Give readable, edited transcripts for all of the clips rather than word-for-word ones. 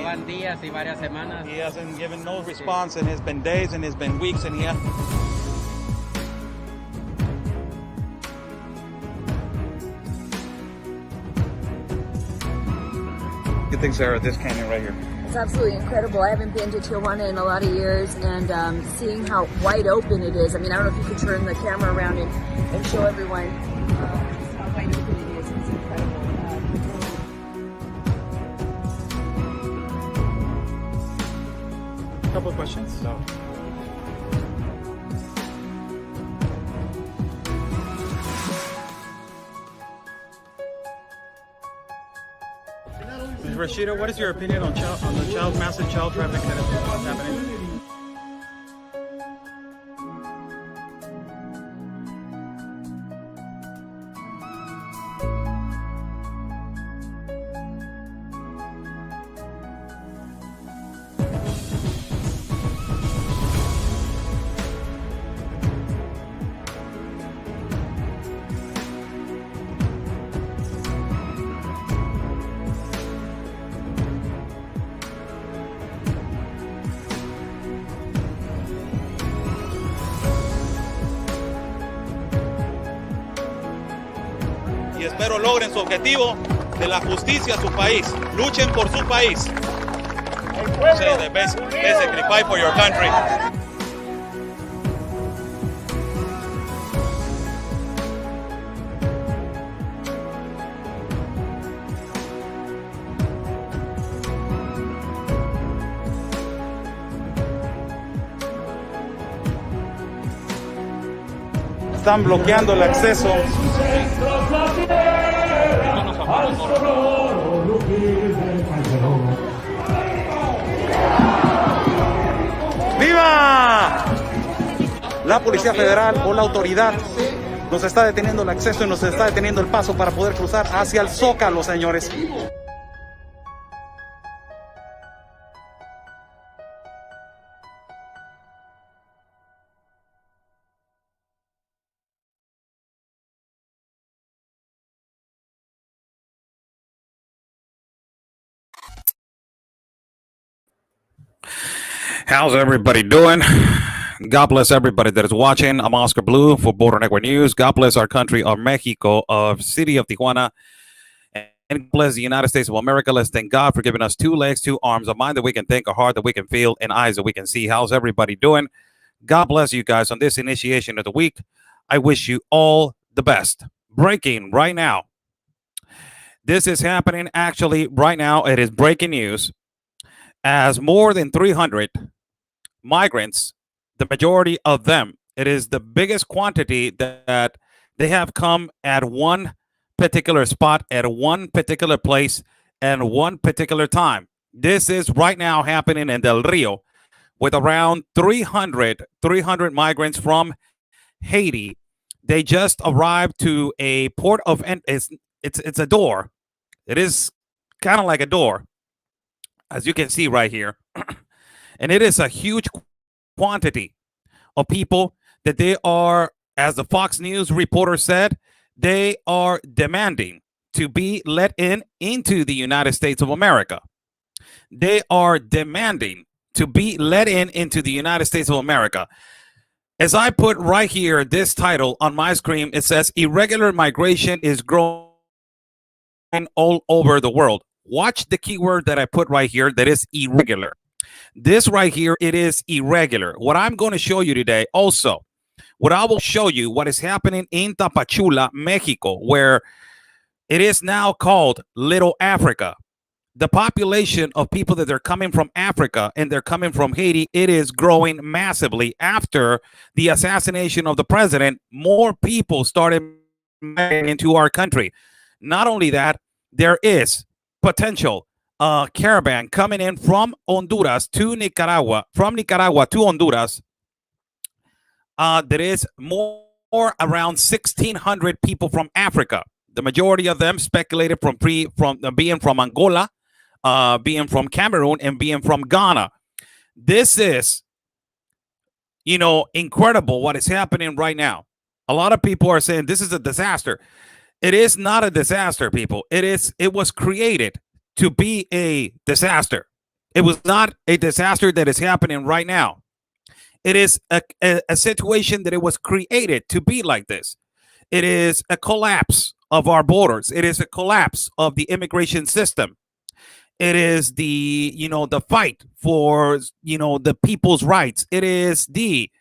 van días y varias semanas. He hasn't given no response, and it's been days, and it's been weeks, and What do you think, Sarah, of this canyon right here? It's absolutely incredible. I haven't been to Tijuana in a lot of years, and seeing how wide open it is. I mean, I don't know if you could turn the camera around and show everyone just how wide open it is. It's incredible. A couple of questions. So. Rashida, what is your opinion on the massive child traffic that is happening? Y espero logren su objetivo de la justicia a su país. Luchen por su país. Say that basically fight for your country. Están bloqueando el acceso. ¡Viva! La Policía Federal o la autoridad nos está deteniendo el acceso y nos está deteniendo el paso para poder cruzar hacia el Zócalo, señores. How's everybody doing? God bless everybody that is watching. I'm Oscar Blue for Border Network News. God bless our country of Mexico, of city of Tijuana, and bless the United States of America. Let's thank God for giving us 2 legs, 2 arms, a mind that we can think, a heart that we can feel, and eyes that we can see. How's everybody doing? God bless you guys on this initiation of the week. I wish you all the best. Breaking right now. This is happening actually right now. It is breaking news. As more than 300 migrants, the majority of them, it is the biggest quantity that they have come at one particular spot, at one particular place, and one particular time. This is right now happening in Del Rio with around 300 migrants from Haiti. They just arrived to a port of it's a door. It is kind of like a door, as you can see right here. And it is a huge quantity of people that they are, as the Fox News reporter said, they are demanding to be let into the United States of America. They are demanding to be let into the United States of America. As I put right here, this title on my screen, it says, irregular migration is growing all over the world. Watch the keyword that I put right here, that is irregular. This right here, it is irregular. What I'm going to show you today also, what I will show you what is happening in Tapachula, Mexico, where it is now called Little Africa. The population of people that are coming from Africa and they're coming from Haiti, it is growing massively. After the assassination of the president, more people started migrating into our country. Not only that, there is potential caravan coming in from Honduras to Nicaragua, from Nicaragua to Honduras. There is more around 1,600 people from Africa. The majority of them speculated from being from Angola, being from Cameroon, and being from Ghana. This is, incredible what is happening right now. A lot of people are saying this is a disaster. It is not a disaster, people. It was created to be a disaster. It was not a disaster that is happening right now. It is a situation that it was created to be like this. It is a collapse of our borders. It is a collapse of the immigration system. It is the fight for the people's rights. It is the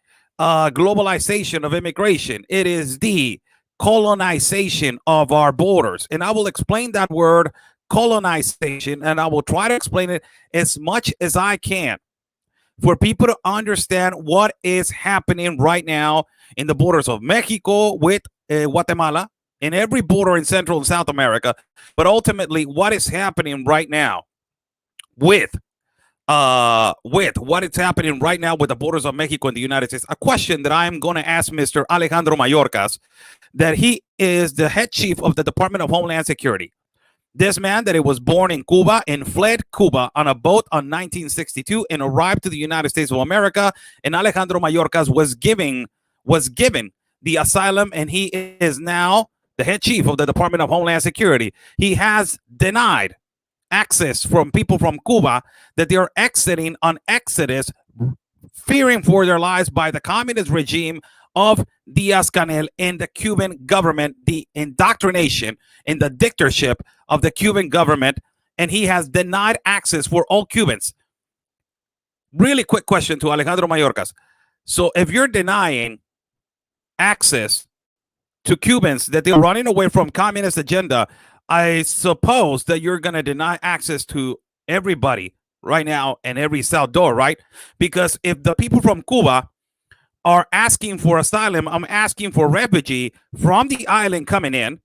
globalization of immigration. It is the colonization of our borders. And I will explain that word colonization, and I will try to explain it as much as I can for people to understand what is happening right now in the borders of Mexico with Guatemala, in every border in Central and South America, but ultimately what is happening right now with what is happening right now with the borders of Mexico and the United States. A question that I am going to ask Mr. Alejandro Mayorkas, that he is the head chief of the Department of Homeland Security. This man that it was born in Cuba and fled Cuba on a boat on 1962 and arrived to the United States of America. And Alejandro Mayorkas was given the asylum, and he is now the head chief of the Department of Homeland Security. He has denied access from people from Cuba that they are exiting on exodus, fearing for their lives by the communist regime of Diaz-Canel and the Cuban government, the indoctrination and the dictatorship of the Cuban government, and he has denied access for all Cubans. Really quick question to Alejandro Mayorkas. So if you're denying access to Cubans that they're running away from communist agenda, I suppose that you're going to deny access to everybody right now and every cell door, right? Because if the people from Cuba are asking for asylum, I'm asking for refugee from the island coming in,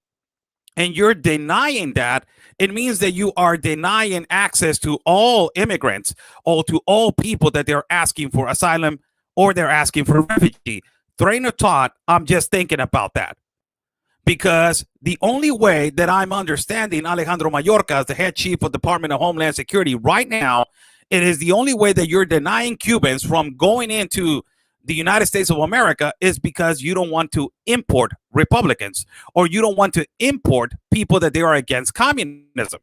and you're denying that, it means that you are denying access to all immigrants or to all people that they're asking for asylum or they're asking for refugee. Train of thought, I'm just thinking about that. Because the only way that I'm understanding Alejandro Mayorkas, the head chief of the Department of Homeland Security right now, it is the only way that you're denying Cubans from going into the United States of America is because you don't want to import Republicans, or you don't want to import people that they are against communism,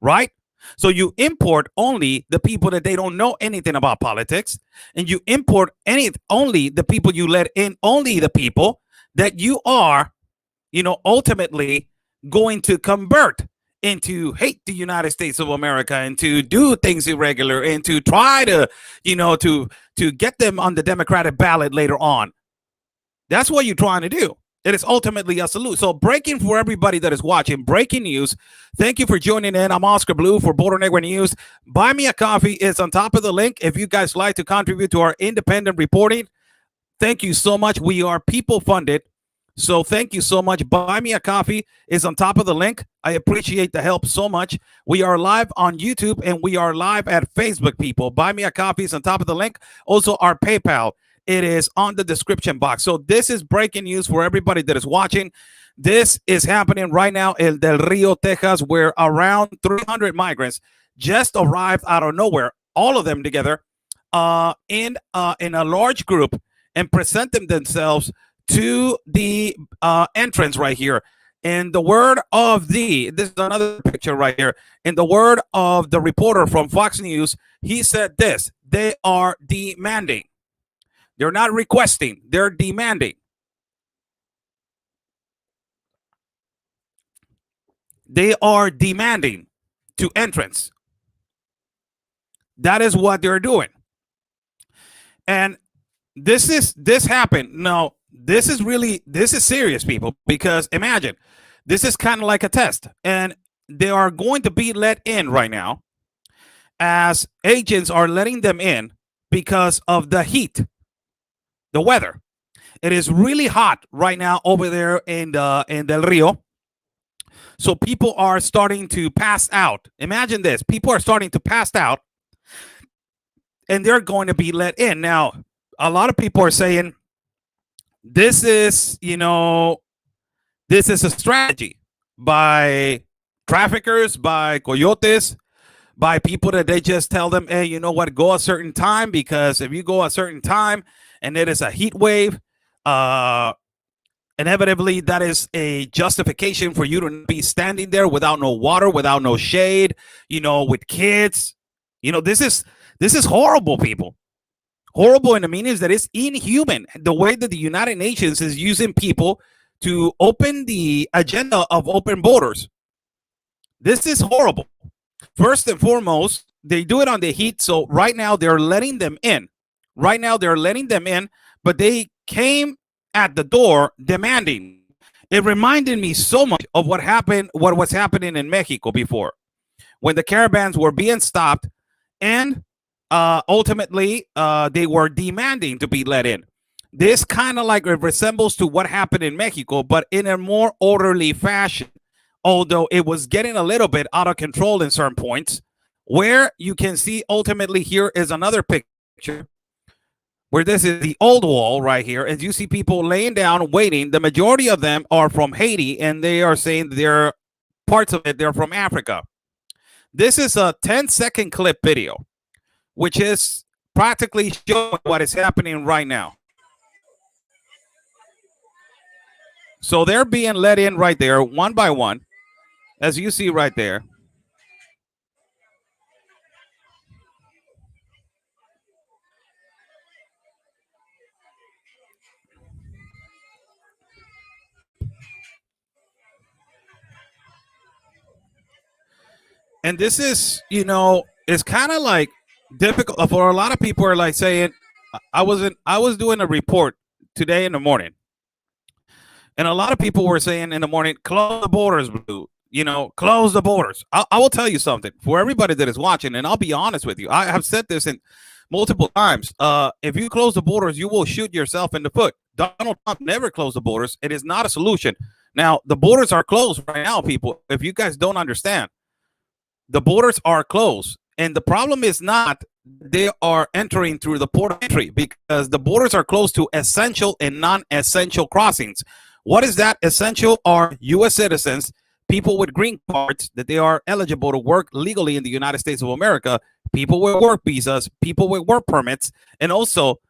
right? So you import only the people that they don't know anything about politics, and you import only the people, you let in only the people that you are ultimately going to convert into hate the United States of America and to do things irregular and to try to, to get them on the Democratic ballot later on. That's what you're trying to do. It is ultimately a salute. So breaking for everybody that is watching, breaking news. Thank you for joining in. I'm Oscar Blue for Border Negro News. Buy me a coffee is on top of the link. If you guys like to contribute to our independent reporting, thank you so much. We are people funded. So thank you so much. Buy me a coffee is on top of the link. I appreciate the help so much. We are live on YouTube and we are live at Facebook, people. Buy me a coffee is on top of the link. Also, our PayPal, it is on the description box. So this is breaking news for everybody that is watching. This is happening right now in Del Rio, Texas, where around 300 migrants just arrived out of nowhere, all of them together, in a large group, and presenting themselves to the entrance right here. In the word of this is another picture right here. In the word of the reporter from Fox News, he said this: they are demanding. They're not requesting, they're demanding. They are demanding to entrance. That is what they're doing. And this happened. No, this is serious, people, because imagine this is kind of like a test, and they are going to be let in right now as agents are letting them in because of the heat, the weather. It is really hot right now over there in Del Rio. So people are starting to pass out. Imagine this. People are starting to pass out, and they're going to be let in. Now, a lot of people are saying this is a strategy by traffickers, by coyotes, by people that they just tell them, hey, you know what, go a certain time, because if you go a certain time and it is a heat wave, inevitably that is a justification for you to be standing there without no water, without no shade, with kids. You know, this is horrible, people. Horrible in the meaning is that it's inhuman the way that the United Nations is using people to open the agenda of open borders. This is horrible. First and foremost, they do it on the heat. So right now they're letting them in. Right now they're letting them in, but they came at the door demanding. It reminded me so much of what was happening in Mexico before, when the caravans were being stopped and ultimately they were demanding to be let in. This kind of like resembles to what happened in Mexico, but in a more orderly fashion, although it was getting a little bit out of control in certain points, where you can see ultimately here is another picture where this is the old wall right here. As you see people laying down, waiting. The majority of them are from Haiti, and they are saying they're parts of it, they're from Africa. This is a 10-second clip video, which is practically showing what is happening right now. So they're being let in right there, one by one, as you see right there. And this is, you know, it's kind of like difficult for a lot of people are like saying, I was doing a report today in the morning. And a lot of people were saying in the morning, close the borders, Blue. You know, close the borders. I will tell you something for everybody that is watching, and I'll be honest with you. I have said this in multiple times. If you close the borders, you will shoot yourself in the foot. Donald Trump never closed the borders. It is not a solution. Now, the borders are closed right now, people. If you guys don't understand, the borders are closed. And the problem is not they are entering through the port of entry, because the borders are closed to essential and non-essential crossings. What is that? Essential are U.S. citizens, people with green cards that they are eligible to work legally in the United States of America, people with work visas, people with work permits, and also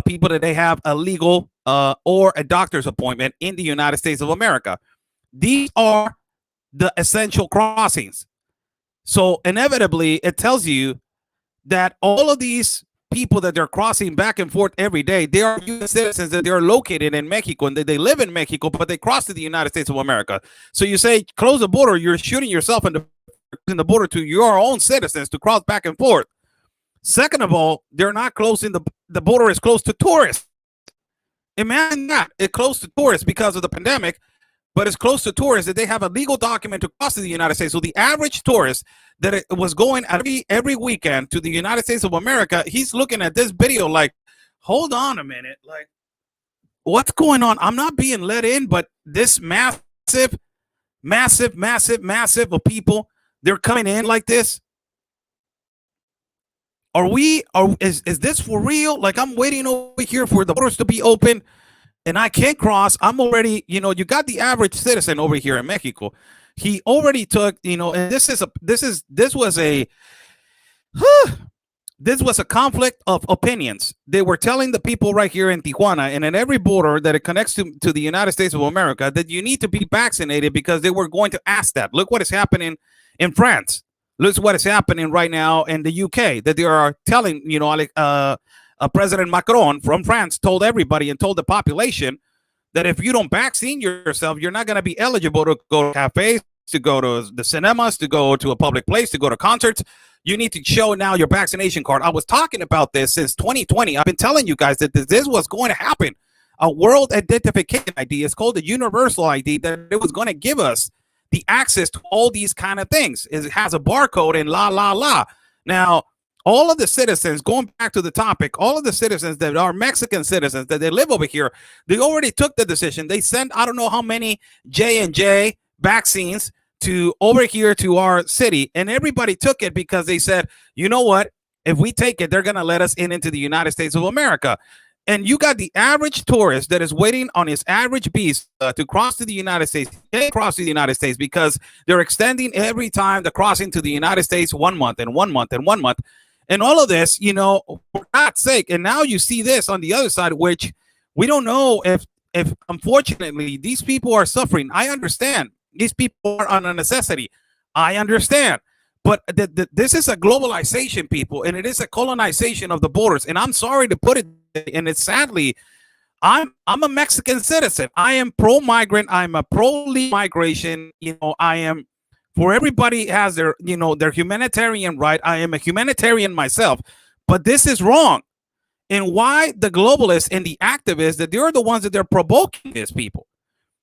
people that they have a legal or a doctor's appointment in the United States of America. These are the essential crossings. So inevitably, it tells you that all of these people that they're crossing back and forth every day, they are U.S. citizens that they're located in Mexico and that they live in Mexico, but they cross to the United States of America. So you say, close the border, you're shooting yourself in the border to your own citizens to cross back and forth. Second of all, they're not closing the border is closed to tourists. Imagine that. It's closed to tourists because of the pandemic, but it's close to tourists that they have a legal document to cross to the United States. So the average tourist that it was going every weekend to the United States of America, he's looking at this video like, hold on a minute, like, what's going on? I'm not being let in, but this massive of people, they're coming in like this. Is this for real? Like, I'm waiting over here for the borders to be open and I can't cross. I'm already, you know, you got the average citizen over here in Mexico. He already took, you know, and this was a conflict of opinions. They were telling the people right here in Tijuana and in every border that it connects to the United States of America that you need to be vaccinated, because they were going to ask that. Look what is happening in France. Look what is happening right now in the UK, that they are telling, you know, like President Macron from France told everybody and told the population that if you don't vaccine yourself, you're not going to be eligible to go to cafes, to go to the cinemas, to go to a public place, to go to concerts. You need to show now your vaccination card. I was talking about this since 2020. I've been telling you guys that this was going to happen. A world identification ID is called the universal ID, that it was going to give us the access to all these kind of things. It has a barcode and la. Now, all of the citizens, going back to the topic, all of the citizens that are Mexican citizens that they live over here, they already took the decision. They sent, I don't know how many J&J vaccines to over here to our city, and everybody took it because they said, you know what, if we take it, they're going to let us into the United States of America. And you got the average tourist that is waiting on his average visa to cross to the United States. They cross to the United States because they're extending every time the crossing to the United States 1 month and 1 month and 1 month. And all of this, you know, for God's sake. And now you see this on the other side, which we don't know if unfortunately these people are suffering. I understand these people are on a necessity. I understand. But this is a globalization, people, and it is a colonization of the borders. And I'm sorry to put it, and it's sadly, I'm a Mexican citizen. I am pro-migrant. I'm a pro-migration. I am for everybody has their their humanitarian right. I am a humanitarian myself, but this is wrong. And why the globalists and the activists that they're the ones that they're provoking these people,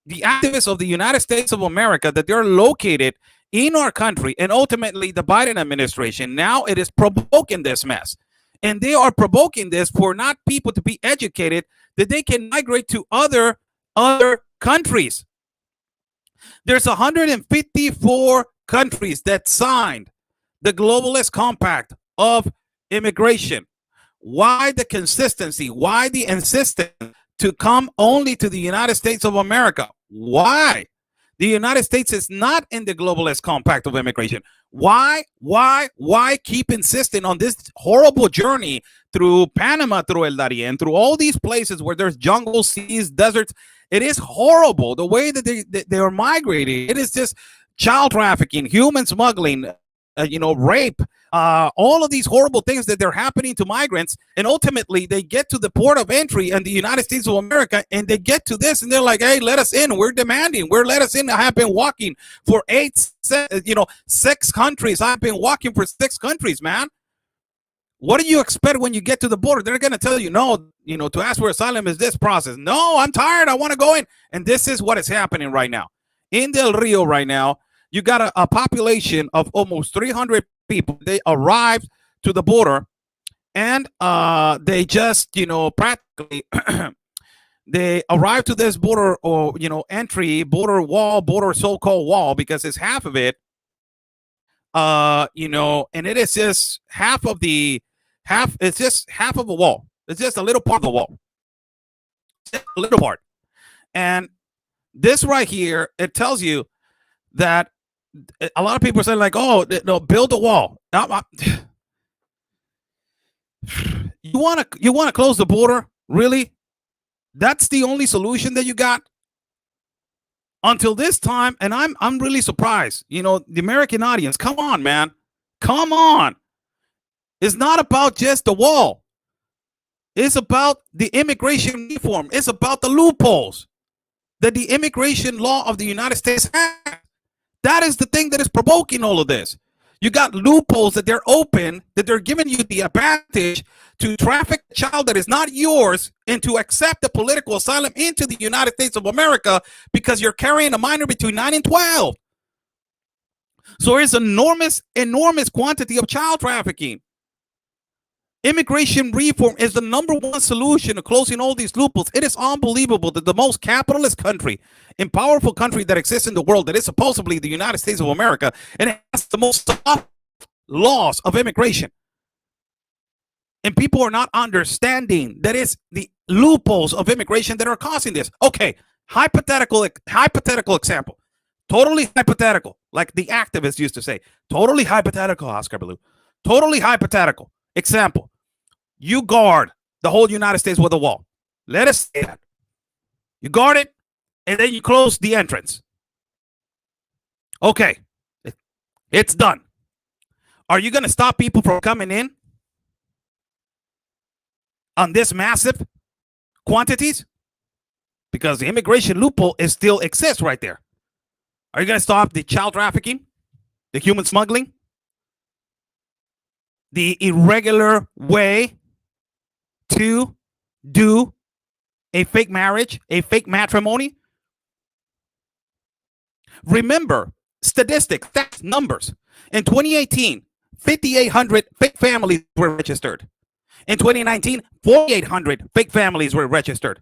the activists of the United States of America, that they're located in our country, and ultimately the Biden administration now it is provoking this mess, and they are provoking this for not people to be educated that they can migrate to other countries. There's 154 countries that signed the globalist compact of immigration. Why the consistency? Why the insistence to come only to the United States of America? Why? The United States is not in the globalist compact of immigration. Why keep insisting on this horrible journey through Panama, through El Darién, through all these places where there's jungle, seas, deserts? It is horrible the way that they are migrating. It is just child trafficking, human smuggling, rape, all of these horrible things that they're happening to migrants. And ultimately they get to the port of entry in the United States of America, and they get to this and they're like, hey, let us in. We're demanding. Let us in. I have been walking for 6 countries. I've been walking for 6 countries, man. What do you expect when you get to the border? They're going to tell you, no, to ask for asylum is this process. No, I'm tired. I want to go in. And this is what is happening right now. In Del Rio right now, you got a population of almost 300 people. They arrived to the border, and they just, practically, they arrived to this border or, entry, border wall, border so-called wall, because it's half of it, and it is just it's just half of a wall. It's just a little part of the wall. Just a little part. And this right here, it tells you that a lot of people are saying like, oh, no, build a wall. You want to close the border? Really? That's the only solution that you got? Until this time, and I'm really surprised. The American audience, come on, man. Come on. It's not about just the wall. It's about the immigration reform. It's about the loopholes that the immigration law of the United States has. That is the thing that is provoking all of this. You got loopholes that they're open, that they're giving you the advantage to traffic a child that is not yours and to accept the political asylum into the United States of America because you're carrying a minor between 9 and 12. So there's enormous quantity of child trafficking. Immigration reform is the #1 solution to closing all these loopholes. It is unbelievable that the most capitalist country and powerful country that exists in the world, that is supposedly the United States of America, and it has the most soft laws of immigration. And people are not understanding that it's the loopholes of immigration that are causing this. Okay, hypothetical example. Totally hypothetical, like the activists used to say. Totally hypothetical, Oscar Ballou. Totally hypothetical. Example, you guard the whole United States with a wall. Let us say that. You guard it, and then you close the entrance. Okay, it's done. Are you going to stop people from coming in on this massive quantities? Because the immigration loophole still exists right there. Are you going to stop the child trafficking, the human smuggling, the irregular way to do a fake marriage, a fake matrimony? Remember, statistics, that's numbers. In 2018, 5,800 fake families were registered. In 2019, 4,800 fake families were registered.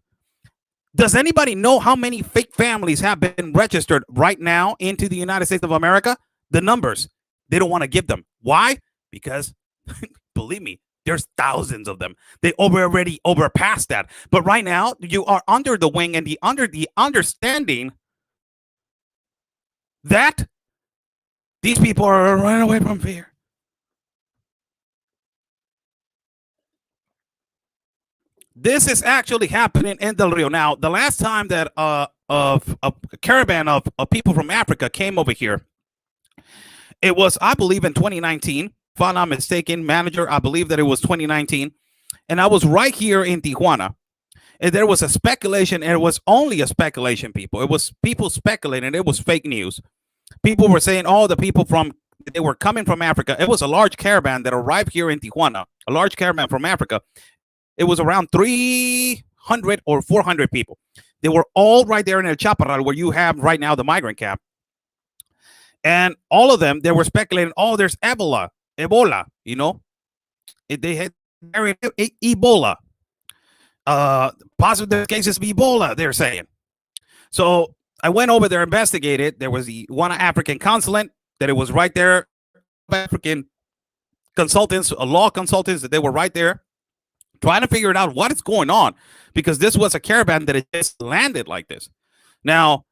Does anybody know how many fake families have been registered right now into the United States of America? The numbers, they don't want to give them. Why? Because believe me, there's thousands of them. They already overpassed that. But right now, you are under the wing and under the understanding that these people are running away from fear. This is actually happening in Del Rio. Now, the last time that a caravan of people from Africa came over here, It was, I believe, in 2019. If I'm not mistaken, manager, I believe that it was 2019. And I was right here in Tijuana. And there was a speculation, and it was only a speculation, people. It was people speculating. It was fake news. People were saying, oh, they were coming from Africa. It was a large caravan that arrived here in Tijuana, a large caravan from Africa. It was around 300 or 400 people. They were all right there in El Chaparral, where you have right now the migrant camp. And all of them, they were speculating, oh, there's Ebola, you know. They had Ebola. Positive cases of Ebola, they're saying. So I went over there, investigated. There was the one African consulate that it was right there. African consultants, law consultants, that they were right there trying to figure it out what is going on, because this was a caravan that had just landed like this. Now,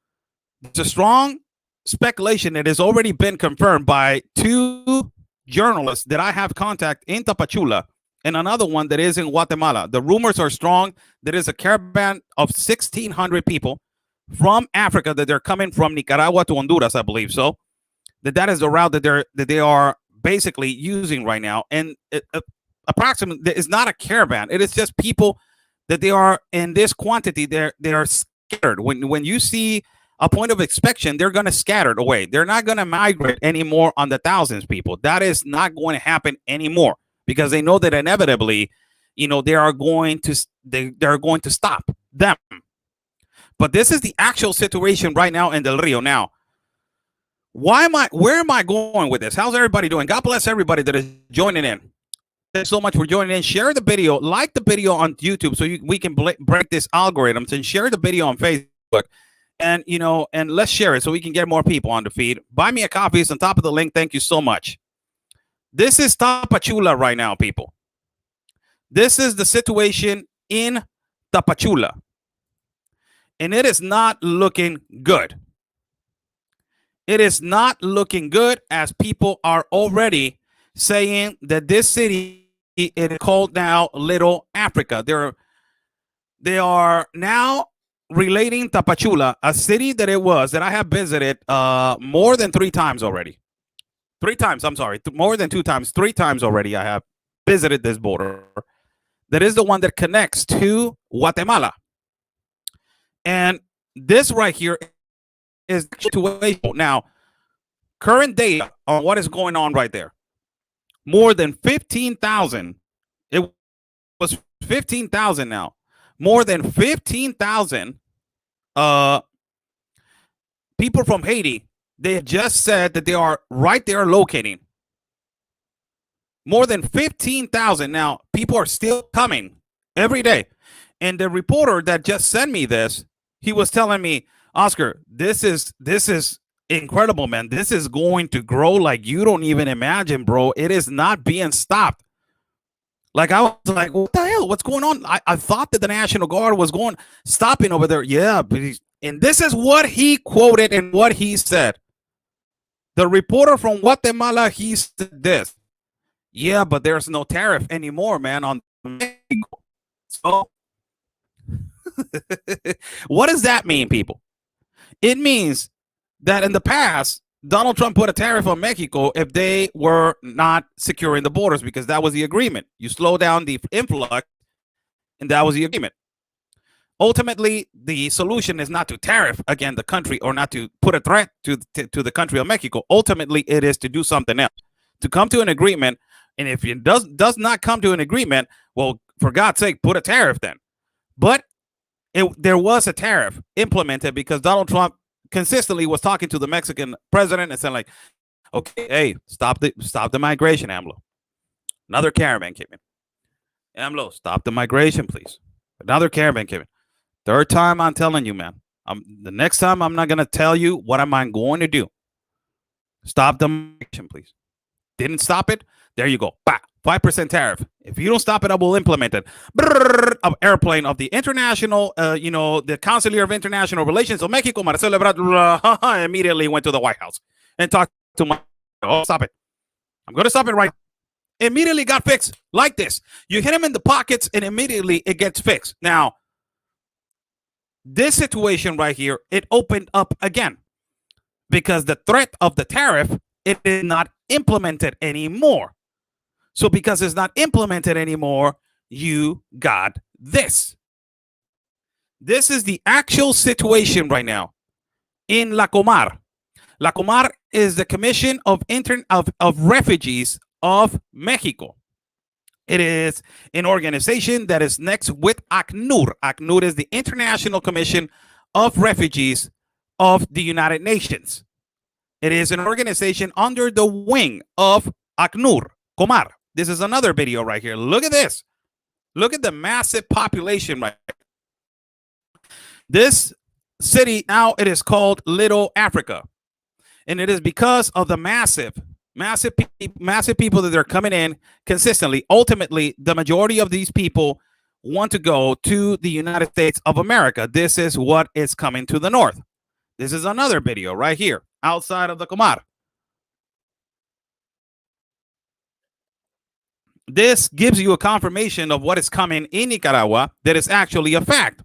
it's a strong speculation that has already been confirmed by 2 journalists that I have contact in Tapachula, and another one that is in Guatemala. The rumors are strong. There is a caravan of 1,600 people from Africa that they're coming from Nicaragua to Honduras, I believe. So that is the route that they are basically using right now. And approximately, it's not a caravan. It is just people that they are in this quantity. They are scattered. When you see a point of inspection, they're going to scatter away. They're not going to migrate anymore on the thousands, people. That is not going to happen anymore, because they know that inevitably, you know, they are going to stop them. But this is the actual situation right now in Del Rio. Now, where am I going with this? How's everybody doing? God bless everybody that is joining in. Thanks so much for joining in. Share the video, like the video on YouTube, so we can break this algorithms, and share the video on Facebook. And, you know, and let's share it so we can get more people on the feed. Buy me a coffee. It's on top of the link. Thank you so much. This is Tapachula right now, people. This is the situation in Tapachula. And it is not looking good. It is not looking good, as people are already saying that this city is called now Little Africa. They are now relating Tapachula, a city that I have visited more than 3 times already. 3 times, I'm sorry, more than 2 times, 3 times already I have visited this border. That is the one that connects to Guatemala. And this right here is the situation. Now, current data on what is going on right there. More than 15,000. It was 15,000 now. More than 15,000 people from Haiti. They just said that they are right there locating. More than 15,000. Now, people are still coming every day. And the reporter that just sent me this, he was telling me, Oscar, this is incredible, man. This is going to grow like you don't even imagine, bro. It is not being stopped. Like, I was like, what the hell? What's going on? I thought that the National Guard was stopping over there. Yeah, but and this is what he quoted and what he said. The reporter from Guatemala, he said this. Yeah, but there's no tariff anymore, man, on Mexico. So what does that mean, people? It means that in the past, Donald Trump put a tariff on Mexico if they were not securing the borders, because that was the agreement. You slow down the influx, and that was the agreement. Ultimately, the solution is not to tariff again the country, or not to put a threat to the country of Mexico. Ultimately, it is to do something else, to come to an agreement. And if it does not come to an agreement, well, for God's sake, put a tariff then. But there was a tariff implemented because Donald Trump consistently was talking to the Mexican president and saying, like, okay, hey, stop the migration, AMLO. Another caravan came in. AMLO, stop the migration, please. Another caravan came in. 3rd time, I'm telling you, man. The next time, I'm not going to tell you what am I going to do. Stop the migration, please. Didn't stop it. There you go. 5% tariff. If you don't stop it, I will implement it. An airplane of the international, the Counselor of International Relations of Mexico, Marcelo Ebrard, immediately went to the White House and talked to my, stop it. I'm going to stop it right now. Immediately got fixed like this. You hit him in the pockets and immediately it gets fixed. Now, this situation right here, it opened up again because the threat of the tariff it is not implemented anymore. So because it's not implemented anymore, you got this. This is the actual situation right now in La Comar. La Comar is the Commission of Refugees of Mexico. It is an organization that is next with ACNUR. ACNUR is the International Commission of Refugees of the United Nations. It is an organization under the wing of ACNUR, Comar. This is another video right here. Look at this. Look at the massive population right here. This city now, it is called Little Africa. And it is because of the massive people that they're coming in consistently. Ultimately, the majority of these people want to go to the United States of America. This is what is coming to the north. This is another video right here outside of the Comar. This gives you a confirmation of what is coming in Nicaragua that is actually a fact,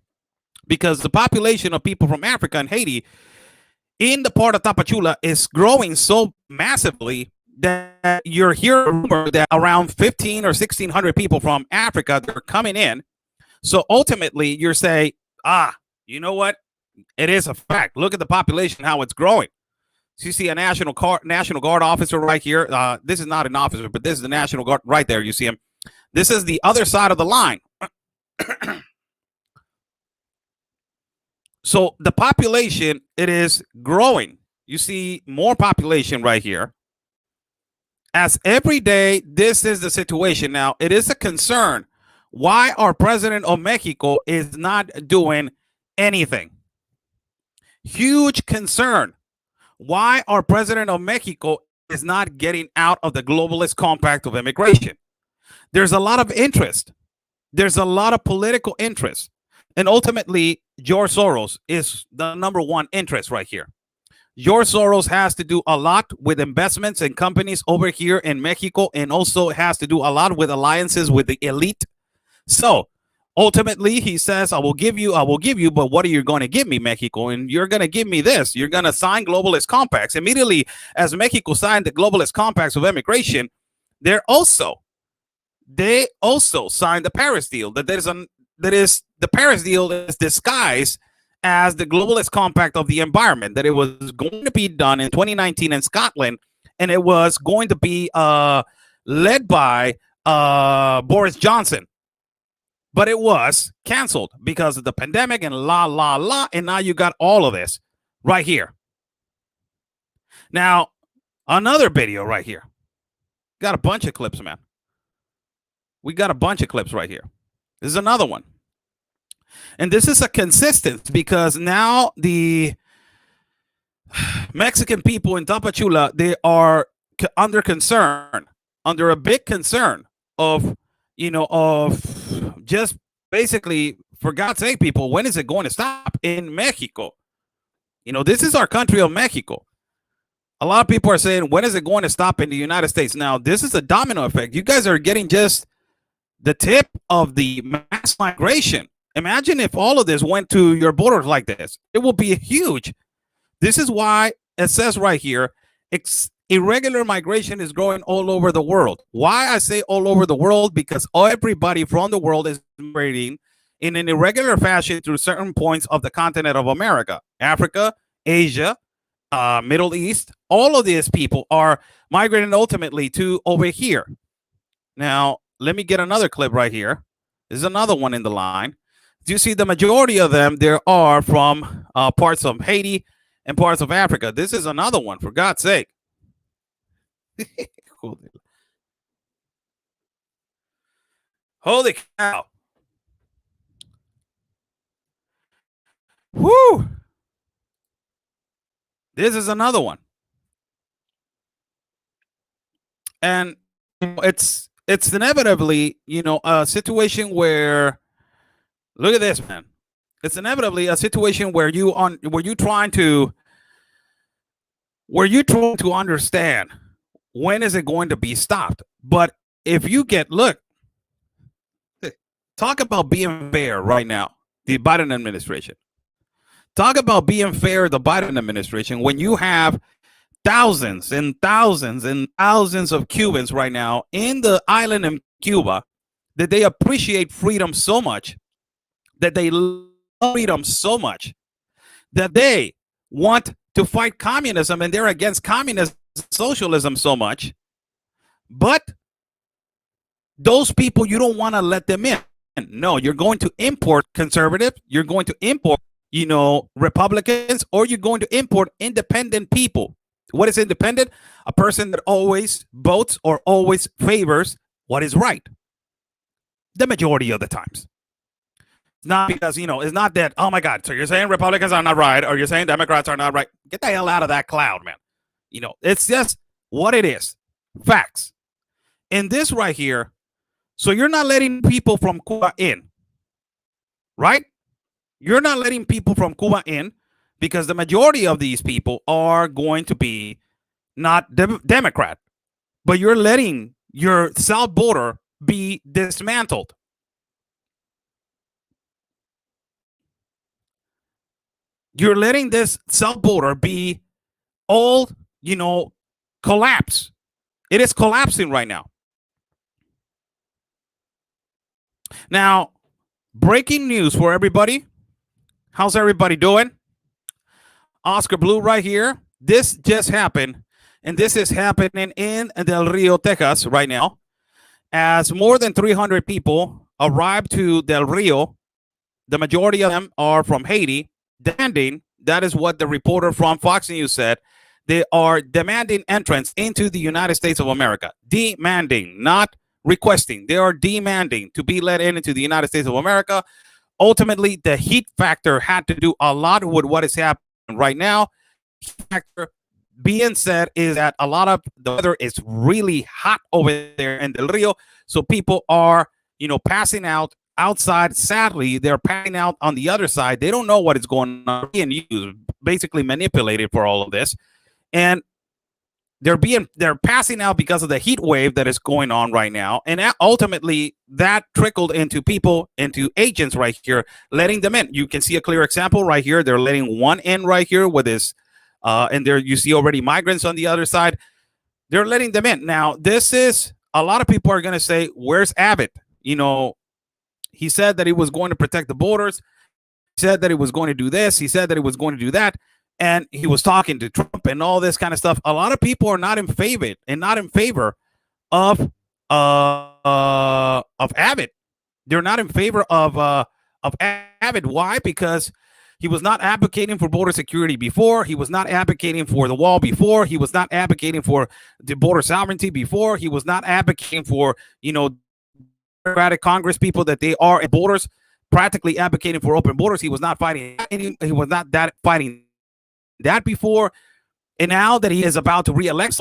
because the population of people from Africa and Haiti in the part of Tapachula is growing so massively that you're hearing a rumor that around 15 or 1,600 people from Africa, they're coming in. So ultimately, you're saying, you know what? It is a fact. Look at the population, how it's growing. So you see a National Guard officer right here. This is not an officer, but this is the National Guard right there. You see him. This is the other side of the line. So the population, it is growing. You see more population right here. As every day, this is the situation. Now, it is a concern why our president of Mexico is not doing anything. Huge concern why our president of Mexico is not getting out of the globalist compact of immigration. There's a lot of interest. There's a lot of political interest. And ultimately, George Soros is the number one interest right here. George Soros has to do a lot with investments and companies over here in Mexico, and also has to do a lot with alliances with the elite. So ultimately, he says, I will give you, but what are you going to give me, Mexico? And you're going to give me this. You're going to sign globalist compacts. Immediately, as Mexico signed the globalist compacts of immigration, they also signed the Paris deal. The Paris deal is disguised as the globalist compact of the environment, that it was going to be done in 2019 in Scotland, and it was going to be led by Boris Johnson. But it was canceled because of the pandemic and and now you got all of this right here. Now, another video right here. Got a bunch of clips, man. We got a bunch of clips right here. This is another one. And this is a consistency, because now the Mexican people in Tapachula, they are under a big concern of, just basically, for God's sake, people, when is it going to stop in Mexico? This is our country of Mexico. A lot of people are saying, when is it going to stop in the United States? Now, this is a domino effect. You guys are getting just the tip of the mass migration. Imagine if all of this went to your borders like this. It will be huge. This is why it says right here, irregular migration is growing all over the world. Why I say all over the world? Because everybody from the world is migrating in an irregular fashion through certain points of the continent of America, Africa, Asia, Middle East. All of these people are migrating ultimately to over here. Now, let me get another clip right here. This is another one in the line. Do you see the majority of them? There are from parts of Haiti and parts of Africa. This is another one, for God's sake. Holy cow. Woo. This is another one. And it's inevitably, a situation where, look at this, man. It's inevitably a situation where you're trying to understand, when is it going to be stopped? But if you talk about being fair right now, the Biden administration. Talk about being fair, the Biden administration, when you have thousands and thousands and thousands of Cubans right now in the island of Cuba, that they appreciate freedom so much, that they love freedom so much, that they want to fight communism, and they're against communism, socialism so much. But those people, you don't want to let them in. No, you're going to import conservative, you're going to import, Republicans, or you're going to import independent people. What is independent? A person that always votes or always favors what is right. The majority of the times. Not because, it's not that, oh my God, so you're saying Republicans are not right, or you're saying Democrats are not right. Get the hell out of that cloud, man. It's just what it is. Facts. And this right here, so you're not letting people from Cuba in, right? You're not letting people from Cuba in because the majority of these people are going to be not Democrat, but you're letting your south border be dismantled. You're letting this south border be all, collapse. It is collapsing right now. Now, breaking news for everybody. How's everybody doing? Oscar Blue right here. This just happened, and this is happening in Del Rio, Texas right now, as more than 300 people arrived to Del Rio. The majority of them are from Haiti, demanding, that is what the reporter from Fox News said, they are demanding entrance into the United States of America. Demanding, not requesting. They are demanding to be let into the United States of America. Ultimately, the heat factor had to do a lot with what is happening right now. Heat factor being said is that a lot of the weather is really hot over there in Del Rio. So people are, passing out outside. Sadly, they're passing out on the other side. They don't know what is going on, being used, basically manipulated for all of this. And they're passing out because of the heat wave that is going on right now. And ultimately that trickled into people, into agents right here, letting them in. You can see a clear example right here. They're letting one in right here with this, and there you see already migrants on the other side. They're letting them in. Now, this is, a lot of people are going to say, where's Abbott? He said that he was going to protect the borders. He said that he was going to do this. He said that he was going to do that. And he was talking to Trump and all this kind of stuff. A lot of people are not in favor of Abbott. They're not in favor of Abbott. Why? Because he was not advocating for border security before. He was not advocating for the wall before. He was not advocating for the border sovereignty before. He was not advocating for, Democratic Congress people that they are at borders, practically advocating for open borders. He was not fighting. He was not fighting that before. And now that he is about to reelect,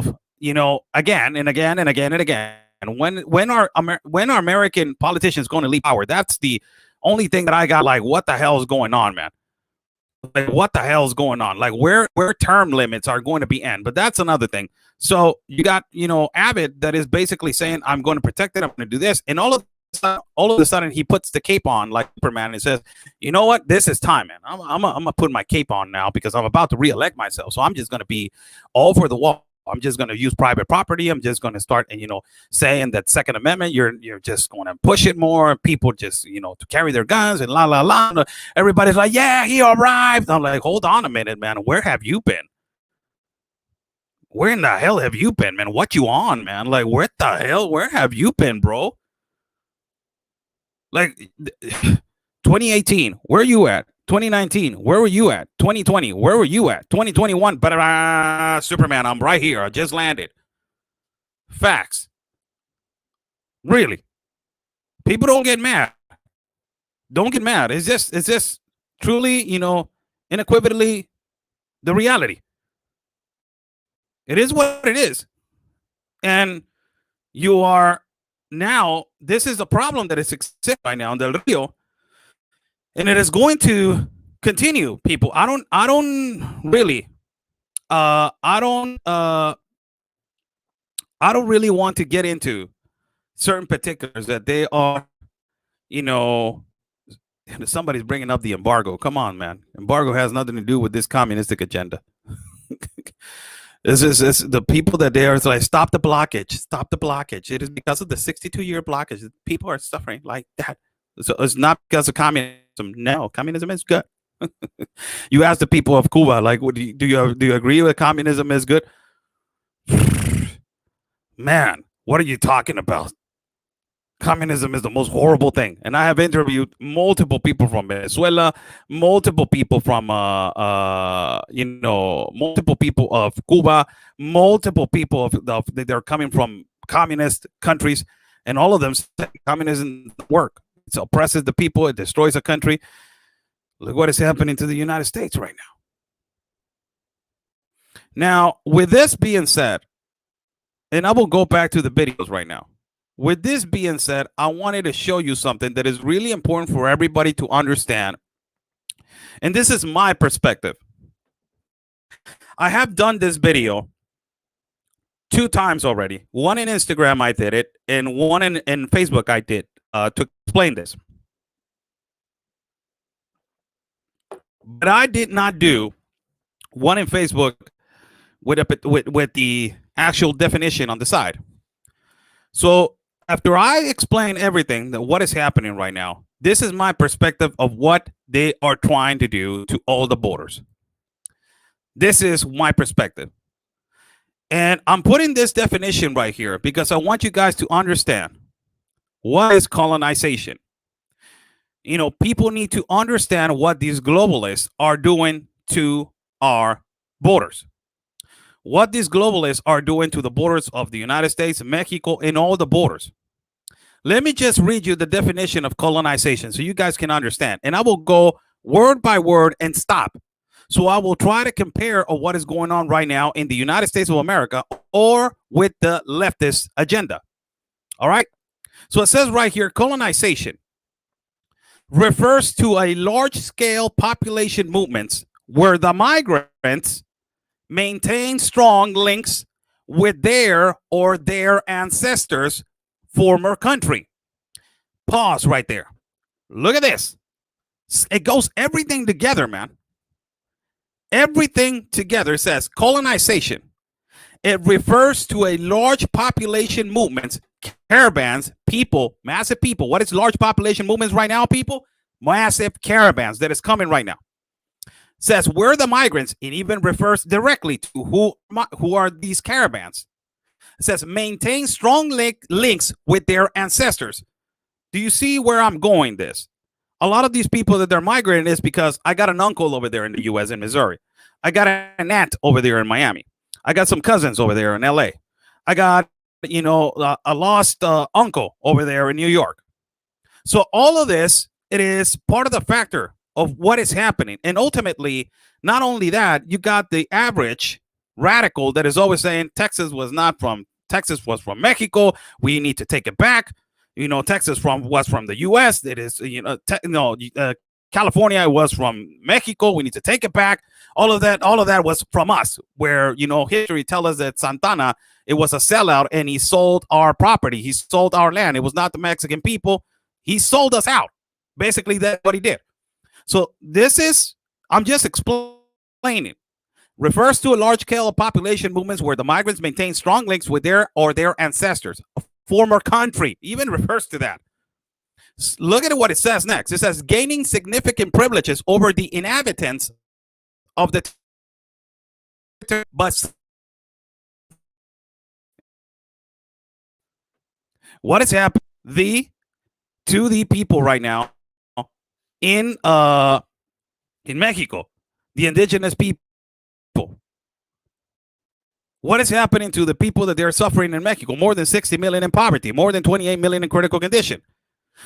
again and again and again and again. And when are American politicians going to leave power? That's the only thing that I got. Like, what the hell is going on, man? Like, what the hell is going on? Like, where term limits are going to be end? But that's another thing. So you got, Abbott that is basically saying, I'm going to protect it. I'm going to do this. And all of a sudden he puts the cape on like Superman and says, you know what? This is time, man. I'm going to put my cape on now because I'm about to reelect myself. So I'm just going to be all over the wall. I'm just going to use private property. I'm just going to start, saying that Second Amendment, you're just going to push it more. People just, to carry their guns and la, la, la. Everybody's like, yeah, he arrived. I'm like, hold on a minute, man. Where have you been? Where in the hell have you been, man? What you on, man? Like, where have you been, bro? Like, 2018, where are you at? 2019, where were you at? 2020, where were you at? 2021, but Superman, I'm right here. I just landed. Facts. Really. People don't get mad. Don't get mad. It's just truly, unequivocally the reality. It is what it is. And you are now, this is a problem that is existing right now in Del Rio. And it is going to continue, people. I don't really want to get into certain particulars that they are, somebody's bringing up the embargo. Come on, man. Embargo has nothing to do with this communistic agenda. This the people that they are like, stop the blockage, stop the blockage. It is because of the 62-year blockage. People are suffering like that. So it's not because of communism. No, communism is good. You ask the people of Cuba, like, do you agree with communism is good? Man, what are you talking about? Communism is the most horrible thing. And I have interviewed multiple people from Venezuela, multiple people from multiple people of Cuba, multiple people they're coming from communist countries, and all of them say communism doesn't work. It oppresses the people, it destroys a country. Look what is happening to the United States right now. Now, with this being said, and I will go back to the videos right now. With this being said, I wanted to show you something that is really important for everybody to understand. And this is my perspective. I have done this video 2 times already. One in Instagram, I did it, and one in Facebook, I did to explain this. But I did not do one in Facebook with the actual definition on the side. So after I explain everything, that what is happening right now, this is my perspective of what they are trying to do to all the borders. This is my perspective. And I'm putting this definition right here because I want you guys to understand what is colonization. You know, people need to understand what these globalists are doing to our borders. What these globalists are doing to the borders of the United States, Mexico, and all the borders. Let me just read you the definition of colonization so you guys can understand. And I will go word by word and stop. So I will try to compare what is going on right now in the United States of America or with the leftist agenda. All right. So it says right here, colonization refers to a large-scale population movements where the migrants maintain strong links with their or their ancestors' former country. Pause right there. Look at this. It goes everything together, man. Everything together. It says colonization. It refers to a large population movements, caravans, people, massive people. What is large population movements right now, people? Massive caravans that is coming right now. Says where the migrants, it even refers directly to who are these caravans. It says maintain strong links with their ancestors. Do you see where I'm going this? A lot of these people that they're migrating is because I got an uncle over there in the U.S. in Missouri. I got an aunt over there in Miami. I got some cousins over there in L.A. I got, a lost uncle over there in New York. So all of this, it is part of the factor of what is happening. And ultimately, not only that, you got the average radical that is always saying Texas was from Mexico. We need to take it back. Texas was from the U.S. It is, California was from Mexico. We need to take it back. All of that was from us, where, history tells us that Santana, it was a sellout and he sold our property. He sold our land. It was not the Mexican people. He sold us out. Basically, that's what he did. So I'm just explaining. Refers to a large-scale population movements where the migrants maintain strong links with their or their ancestors, a former country. Even refers to that. Look at what it says next. It says gaining significant privileges over the inhabitants of the but what is happening to the people right now in Mexico, the indigenous people? What is happening to the people that they're suffering in Mexico? More than 60 million in poverty, more than 28 million in critical condition.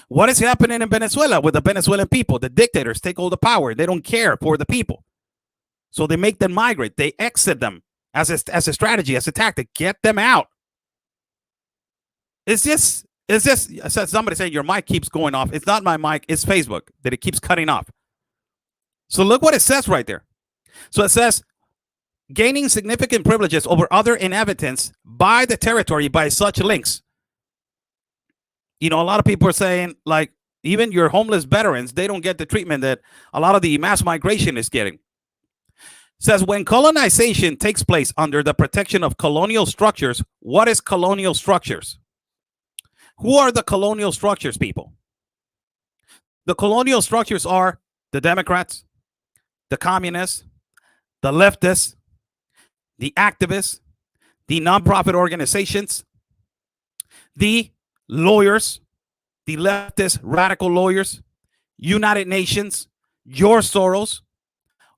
What is happening in Venezuela with the Venezuelan people? The dictators take all the power. They don't care for the people. So they make them migrate. They exit them as a strategy, as a tactic. Get them out. It's just somebody saying your mic keeps going off. It's not my mic. It's Facebook that it keeps cutting off. So look what it says right there. So it says gaining significant privileges over other inhabitants by the territory by such links. A lot of people are saying, like, even your homeless veterans, they don't get the treatment that a lot of the mass migration is getting. Says when colonization takes place under the protection of colonial structures, what is colonial structures? Who are the colonial structures, people? The colonial structures are the Democrats, the communists, the leftists, the activists, the nonprofit organizations, the lawyers, the leftist radical lawyers, United Nations, George Soros.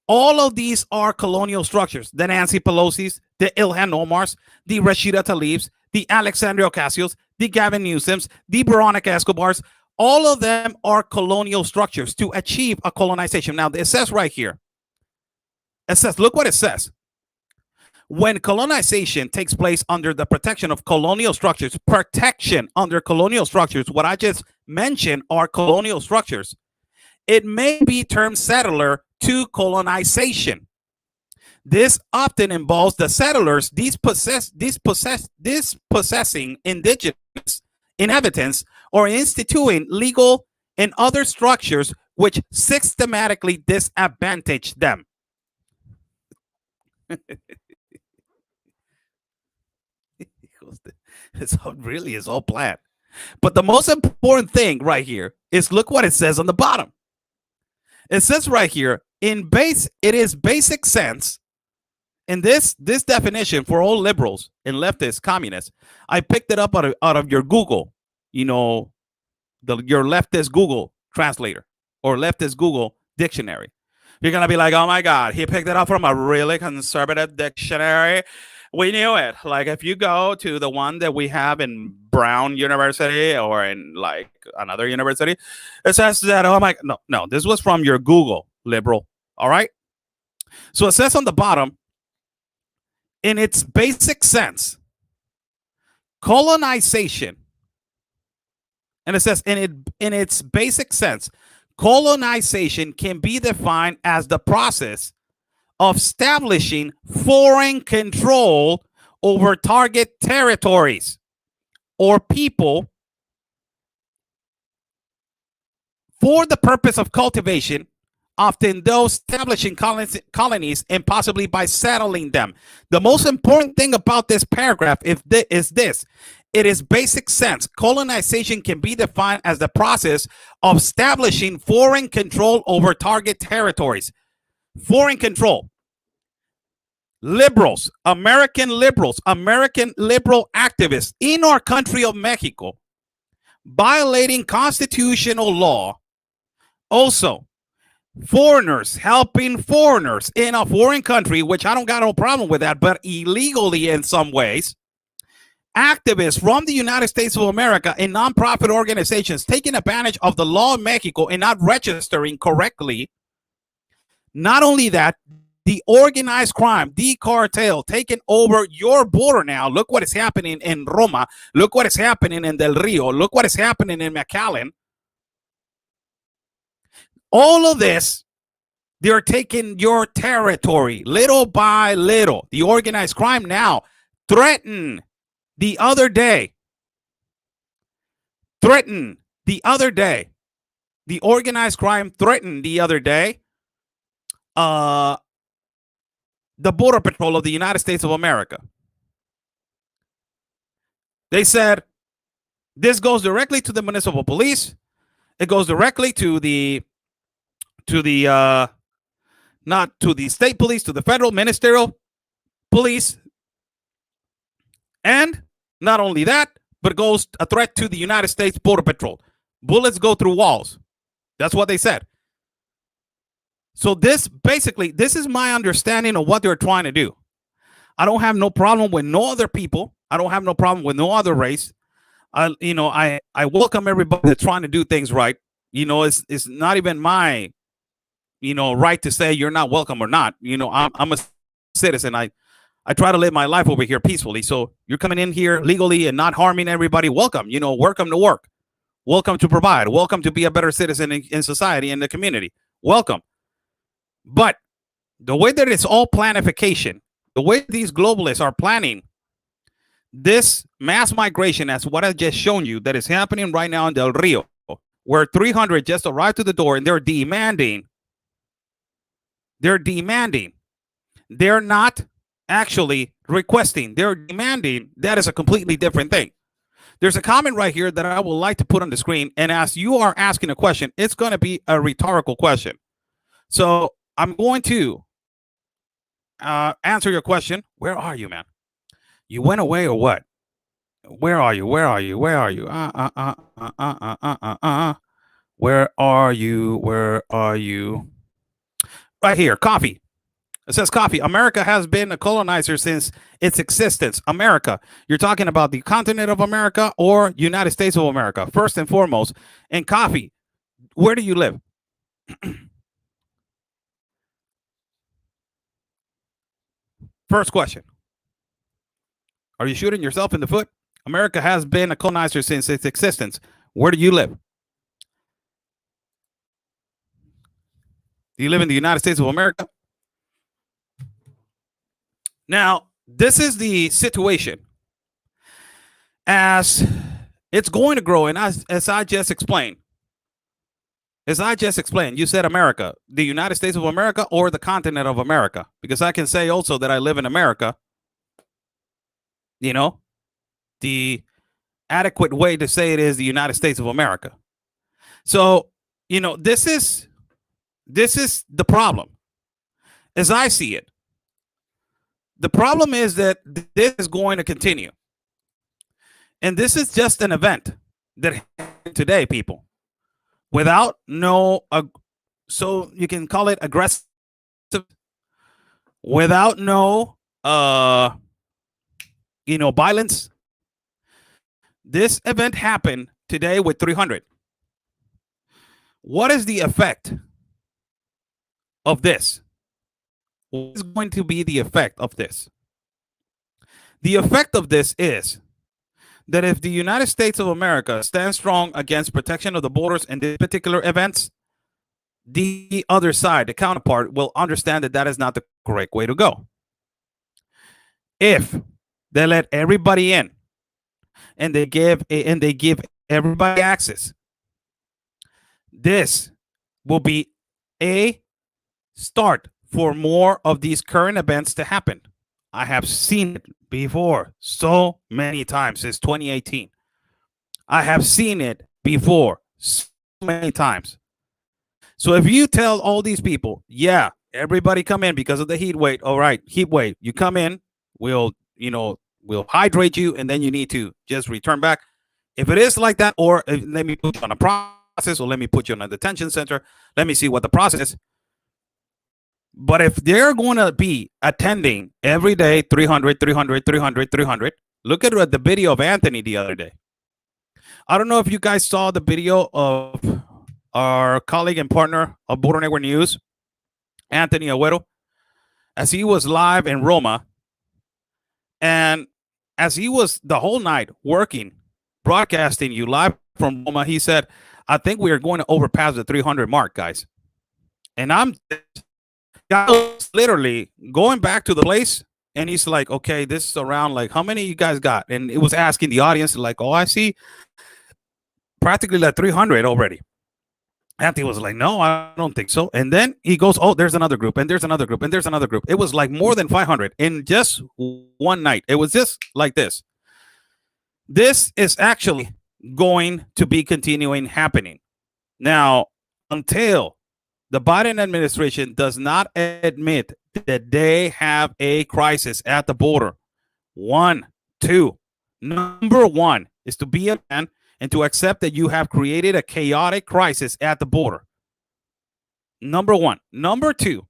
All of these are colonial structures. The Nancy Pelosi's, the Ilhan Omar's, the Rashida Tlaib's, the Alexandria Ocasios, the Gavin Newsom's, the Veronica Escobar's. All of them are colonial structures to achieve a colonization. Now, it says right here, it says, look what it says. When colonization takes place under the protection of colonial structures, protection under colonial structures, what I just mentioned are colonial structures. It may be termed settler to colonization. This often involves the settlers dispossessing indigenous inhabitants or instituting legal and other structures which systematically disadvantage them. It's all planned. But the most important thing right here is look what it says on the bottom. It says right here, it is basic sense. In this definition for all liberals and leftists, communists, I picked it up out of your Google, your leftist Google translator or leftist Google dictionary. You're going to be like, oh my God, he picked it up from a really conservative dictionary. We knew it. Like if you go to the one that we have in Brown University or in like another university, it says that, oh my, no, this was from your Google liberal. All right. So it says on the bottom, in its basic sense, colonization, and it says in its basic sense, colonization can be defined as the process of establishing foreign control over target territories or people for the purpose of cultivation, often those establishing colonies and possibly by settling them. The most important thing about this paragraph is this. It is basic sense. Colonization can be defined as the process of establishing foreign control over target territories. Foreign control. Liberals, American liberal activists in our country of Mexico, violating constitutional law. Also, foreigners helping foreigners in a foreign country, which I don't got no problem with that, but illegally in some ways. Activists from the United States of America and nonprofit organizations taking advantage of the law in Mexico and not registering correctly. Not only that, the organized crime, the cartel taking over your border now. Look what is happening in Roma. Look what is happening in Del Rio. Look what is happening in McAllen. All of this, they're taking your territory little by little. The organized crime now threatened the other day. The organized crime threatened the other day the Border Patrol of the United States of America. They said this goes directly to the municipal police. It goes directly to the not to the state police, to the federal ministerial police. And not only that, but it goes a threat to the United States Border Patrol. Bullets go through walls. That's what they said. So this is my understanding of what they're trying to do. I don't have no problem with no other people. I don't have no problem with no other race. I welcome everybody that's trying to do things right. It's not even my, right to say you're not welcome or not. I'm a citizen. I try to live my life over here peacefully. So you're coming in here legally and not harming everybody. Welcome, welcome to work. Welcome to provide. Welcome to be a better citizen in society and the community. Welcome. But the way that it's all planification, the way these globalists are planning this mass migration, as what I just shown you, that is happening right now in Del Rio, where 300 just arrived to the door and they're demanding They're not actually requesting, they're demanding. That is a completely different thing. There's a comment right here that I would like to put on the screen, and as you are asking a question, it's going to be a rhetorical question. So I'm going to answer your question. Where are you, man? You went away or what? Where are you? Where are you? Where are you? Where are you? Where are you? Right here, coffee. It says coffee. America has been a colonizer since its existence. America. You're talking about the continent of America or United States of America, first and foremost. And coffee. Where do you live? First question. Are you shooting yourself in the foot? America has been a colonizer since its existence. Where do you live? Do you live in the United States of America? Now, this is the situation. As it's going to grow, and as I just explained, you said America, the United States of America or the continent of America, because I can say also that I live in America. You know, the adequate way to say it is the United States of America. So, you know, this is the problem as I see it. The problem is that this is going to continue. And this is just an event that happened today, people, without so you can call it aggressive, without no, violence. This event happened today with 300. What is the effect of this? What is going to be the effect of this? The effect of this is that if the United States of America stands strong against protection of the borders in these particular events, the other side, the counterpart, will understand that that is not the correct way to go. If they let everybody in and they give everybody access, this will be a start for more of these current events to happen. I have seen it before so many times since 2018. I have seen it before so many times. So if you tell all these people, yeah, everybody come in because of the heat wave. All right, heat wave. You come in, we'll hydrate you, and then you need to just return back. If it is like that, or let me put you on a process, or let me put you in a detention center. Let me see what the process is. But if they're going to be attending every day 300, look at the video of Anthony the other day. I don't know if you guys saw the video of our colleague and partner of Border Network News, Anthony Agüero, as he was live in Roma. And as he was the whole night working, broadcasting you live from Roma, he said, I think we are going to overpass the 300 mark, guys. And I'm literally going back to the place, and he's like, okay, this is around, like, how many you guys got? And it was asking the audience, like, oh, I see practically like 300 already. Anthony was like, no, I don't think so. And then he goes, oh, there's another group, and there's another group, and there's another group. It was like more than 500 in just one night. It was just like this. This is actually going to be continuing happening. Now, until the Biden administration does not admit that they have a crisis at the border. Number one is to be a man and to accept that you have created a chaotic crisis at the border. Number one. Number two,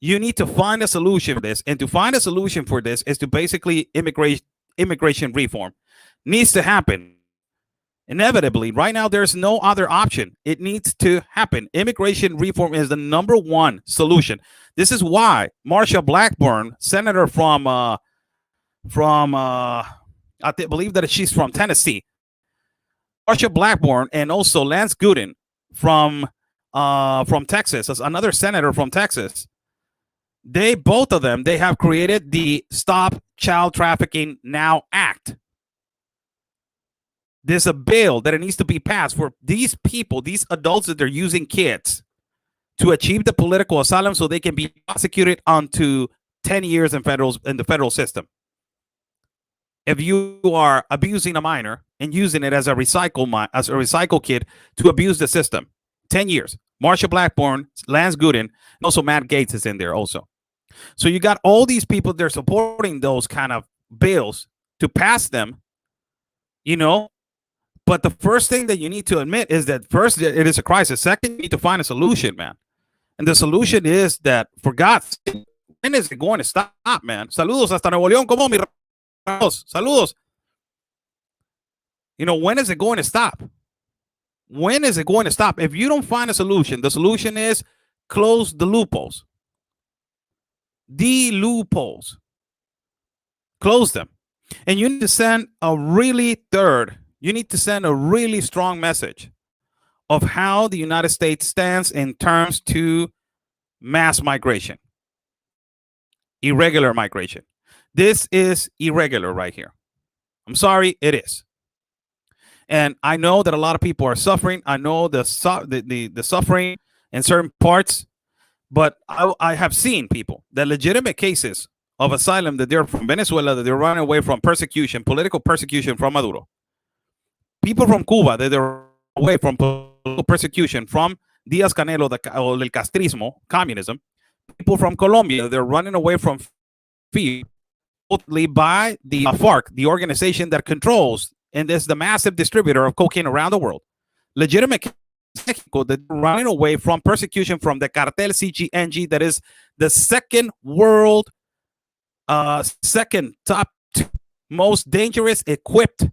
you need to find a solution for this. And to find a solution for this is to basically immigration reform. Needs to happen. Inevitably, right now, there's no other option. It needs to happen. Immigration reform is the number one solution. This is why Marsha Blackburn, senator from I believe that she's from Tennessee, Marsha Blackburn, and also Lance Gooden from Texas, as another senator from Texas. Both of them have created the Stop Child Trafficking Now Act. There's a bill that it needs to be passed for these people, these adults that they're using kids to achieve the political asylum so they can be prosecuted onto 10 years in the federal system. If you are abusing a minor and using it as a recycle kit to abuse the system, 10 years. Marsha Blackburn, Lance Gooden, and also Matt Gaetz is in there also. So you got all these people, they're supporting those kind of bills to pass them, you know. But the first thing that you need to admit is that first, it is a crisis. Second, you need to find a solution, man. And the solution is that, for God's sake, when is it going to stop, man? Saludos hasta Nuevo León. ¿Cómo, mi saludos? You know, when is it going to stop? When is it going to stop? If you don't find a solution, the solution is close the loopholes. The loopholes. Close them. And you need to send a really strong message of how the United States stands in terms to mass migration, irregular migration. This is irregular right here. I'm sorry, it is. And I know that a lot of people are suffering. I know the suffering in certain parts, but I have seen people, that legitimate cases of asylum, that they're from Venezuela, that they're running away from persecution, political persecution from Maduro. People from Cuba, that they're away from political persecution from Díaz-Canel or del castrismo, communism. People from Colombia, they're running away from fear, mostly by the FARC, the organization that controls and is the massive distributor of cocaine around the world. Legitimate Mexico, that are running away from persecution from the cartel CGNG, that is the second top most dangerous, equipped,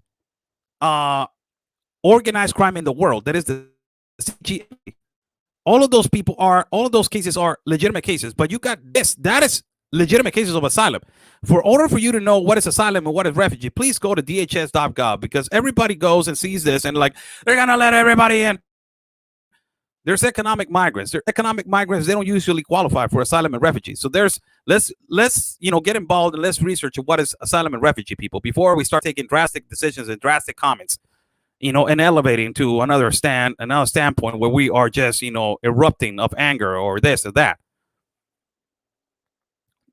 organized crime in the world. That is the CGNG. All of those cases are legitimate cases, but you got this. That is legitimate cases of asylum. For order for you to know what is asylum and what is refugee, please go to dhs.gov, because everybody goes and sees this and like, they're gonna let everybody in. There's economic migrants. They're economic migrants. They don't usually qualify for asylum and refugee. So let's get involved and let's research what is asylum and refugee, people, before we start taking drastic decisions and drastic comments, and elevating to another standpoint where we are just, erupting of anger or this or that.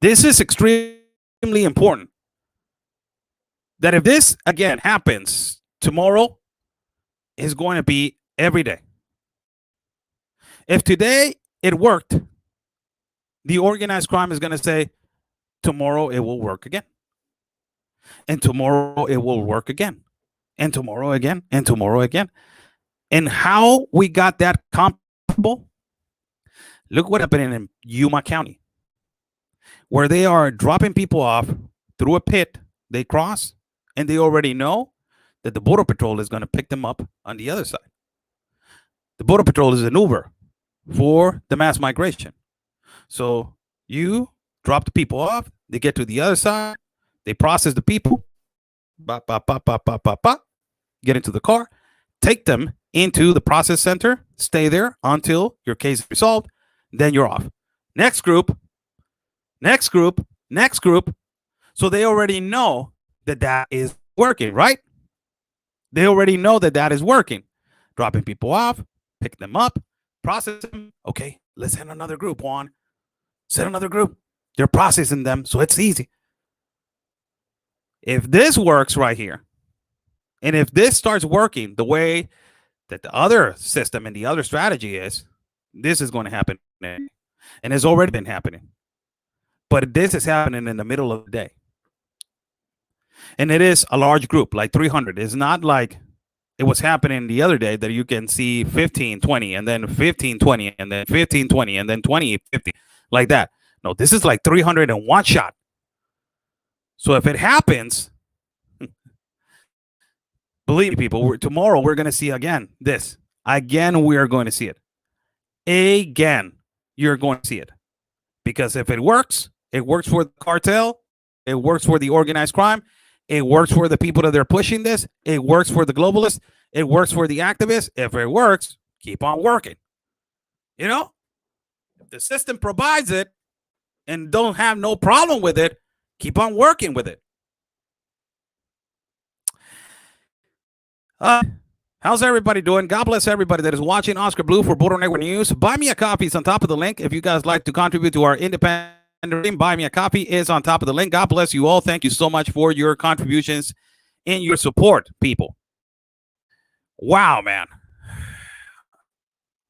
This is extremely important. That if this again happens tomorrow, is going to be every day. If today it worked, the organized crime is going to say tomorrow it will work again. And tomorrow it will work again. And tomorrow again. And tomorrow again. And how we got that comfortable, look what happened in Yuma County, where they are dropping people off through a pit. They cross, and they already know that the Border Patrol is going to pick them up on the other side. The Border Patrol is an Uber for the mass migration. So you drop the people off, they get to the other side, they process the people, get into the car, take them into the process center, stay there until your case is resolved, then you're off. Next group. So they already know that is working, right? They already know that is working. Dropping people off, pick them up, process them. Okay, let's send another group, Juan. Send another group. They're processing them, so it's easy. If this works right here, and if this starts working the way that the other system and the other strategy is, this is going to happen. And it's already been happening. But this is happening in the middle of the day. And it is a large group, like 300. It's not like it was happening the other day that you can see 15, 20, and then 15, 20, and then 15, 20, and then 20, 50, like that. No, this is like 300 in one shot. So if it happens, believe me, people, tomorrow we're going to see again this. Again, we are going to see it. Again, you're going to see it. Because if it works for the cartel, it works for the organized crime, it works for the people that they're pushing this, it works for the globalists, it works for the activists. If it works, keep on working. If the system provides it and don't have no problem with it, keep on working with it. How's everybody doing? God bless everybody that is watching. Oscar Blue for Border Network News. Buy me a copy is on top of the link. If you guys like to contribute to our independent team, buy me a copy is on top of the link. God bless you all. Thank you so much for your contributions and your support, people. Wow, man.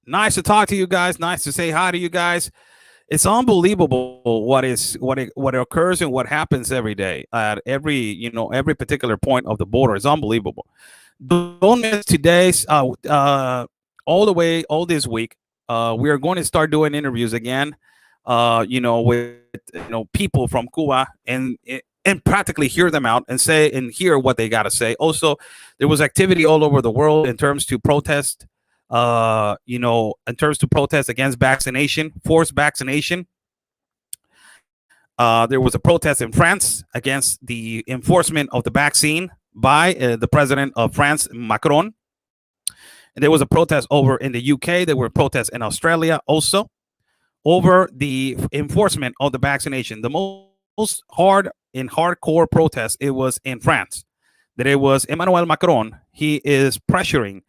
Nice to talk to you guys. Nice to say hi to you guys. It's unbelievable what occurs and what happens every day at every particular point of the border. It's unbelievable. Don't miss today's all this week. We are going to start doing interviews again. With people from Cuba and practically hear them out and say and hear what they got to say. Also, there was activity all over the world in terms to protest. In terms to protest against vaccination, forced vaccination. There was a protest in France against the enforcement of the vaccine by the president of France, Macron. And there was a protest over in the UK. There were protests in Australia also over the enforcement of the vaccination. The most hardcore protest, it was in France. That it was Emmanuel Macron. He is pressuring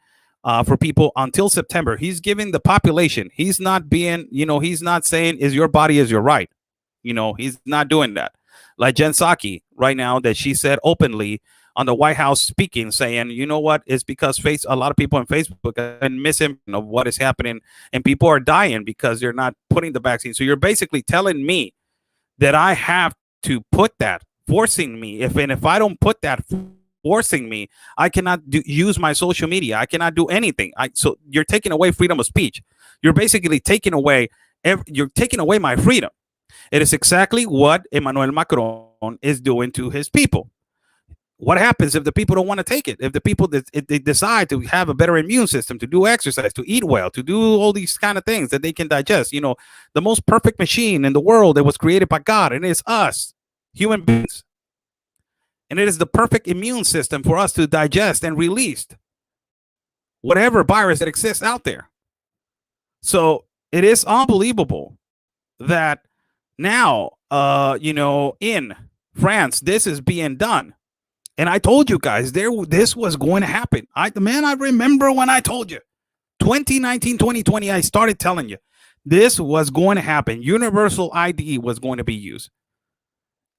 for people until September. He's giving the population. He's not being, he's not saying is your body is your right. He's not doing that. Like Jen Psaki right now, that she said openly on the White House speaking, saying, you know what, it's because a lot of people on Facebook and missing of what is happening, and people are dying because they're not putting the vaccine. So you're basically telling me that I have to put that, forcing me. If I don't put that, forcing me, I cannot use my social media. I cannot do anything. So you're taking away freedom of speech. You're basically taking away my freedom. It is exactly what Emmanuel Macron is doing to his people. What happens if the people don't want to take it? If the people if they decide to have a better immune system, to do exercise, to eat well, to do all these kind of things that they can digest, the most perfect machine in the world that was created by God, and it's us, human beings. And it is the perfect immune system for us to digest and release whatever virus that exists out there. So it is unbelievable that now, in France, this is being done. And I told you guys this was going to happen. I remember when I told you 2019, 2020, I started telling you this was going to happen. Universal ID was going to be used.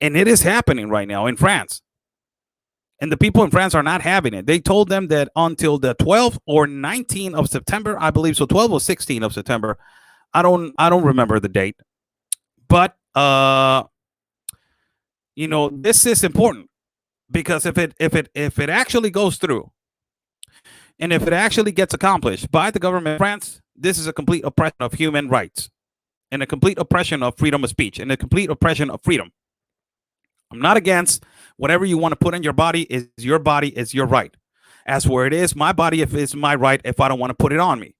And it is happening right now in France. And the people in France are not having it. They told them that until the 12th or 19th of September, I believe, so 12th or 16th of September. I don't remember the date. But this is important, because if it actually goes through, and if it actually gets accomplished by the government of France, this is a complete oppression of human rights, and a complete oppression of freedom of speech, and a complete oppression of freedom. I'm not against whatever you want to put in your body. Is your body, is your right. As for it is my body, if it's my right, if I don't want to put it on me.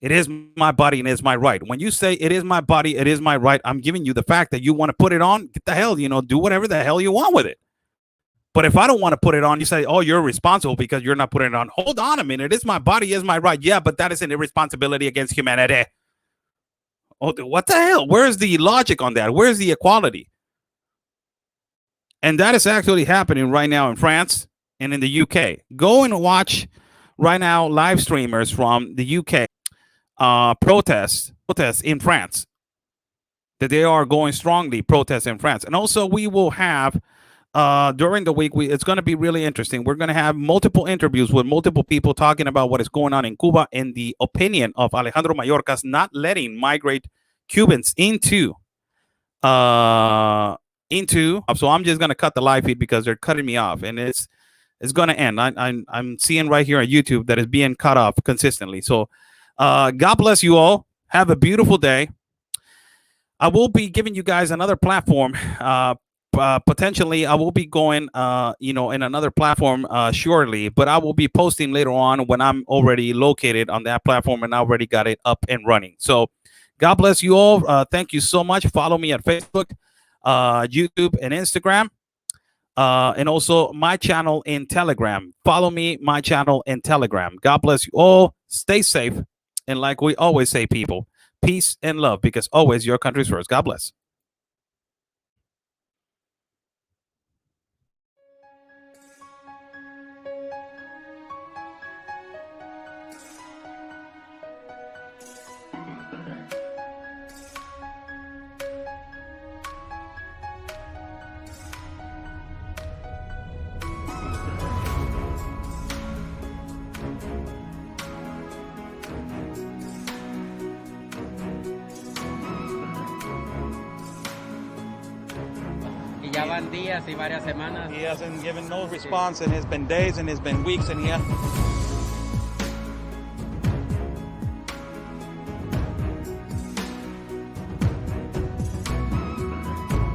It is my body and it's my right. When you say it is my body, it is my right, I'm giving you the fact that you want to put it on. Get the hell, do whatever the hell you want with it. But if I don't want to put it on, you say, oh, you're responsible because you're not putting it on. Hold on a minute. It's my body, is my right. Yeah, but that is an irresponsibility against humanity. Oh, what the hell? Where's the logic on that? Where's the equality? And that is actually happening right now in France and in the UK. Go and watch right now live streamers from the UK protests in France. That they are going strongly protests in France. And also we will have during the week, it's going to be really interesting. We're going to have multiple interviews with multiple people talking about what is going on in Cuba and the opinion of Alejandro Mayorkas not letting migrate Cubans into so I'm just going to cut the live feed because they're cutting me off, and it's going to end. I'm seeing right here on YouTube that is being cut off consistently. So God bless you all. Have a beautiful day. I will be giving you guys another platform. Potentially I will be going in another platform shortly, but I will be posting later on when I'm already located on that platform and I already got it up and running. So God bless you all. Thank you so much. Follow me at Facebook, YouTube, and Instagram, and also my channel in Telegram. Follow me, my channel in Telegram. God bless you all. Stay safe, and like we always say, people, peace and love, because always your country's first. God bless. Ya van días y varias semanas. He hasn't given no response, and it's been days, and it's been weeks, and he What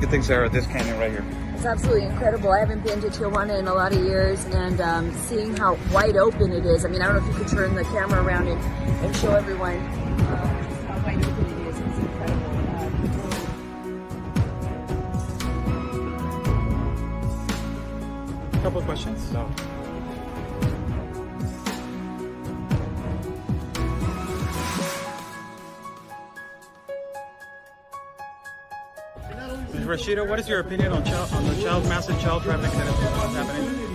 do you think, Sarah, of this canyon right here? It's absolutely incredible. I haven't been to Tijuana in a lot of years, and seeing how wide open it is. I mean, I don't know if you could turn the camera around and show everyone just how wide open it is. It's incredible. A couple of questions. So. Rashida, what is your opinion on massive child trafficking that is happening?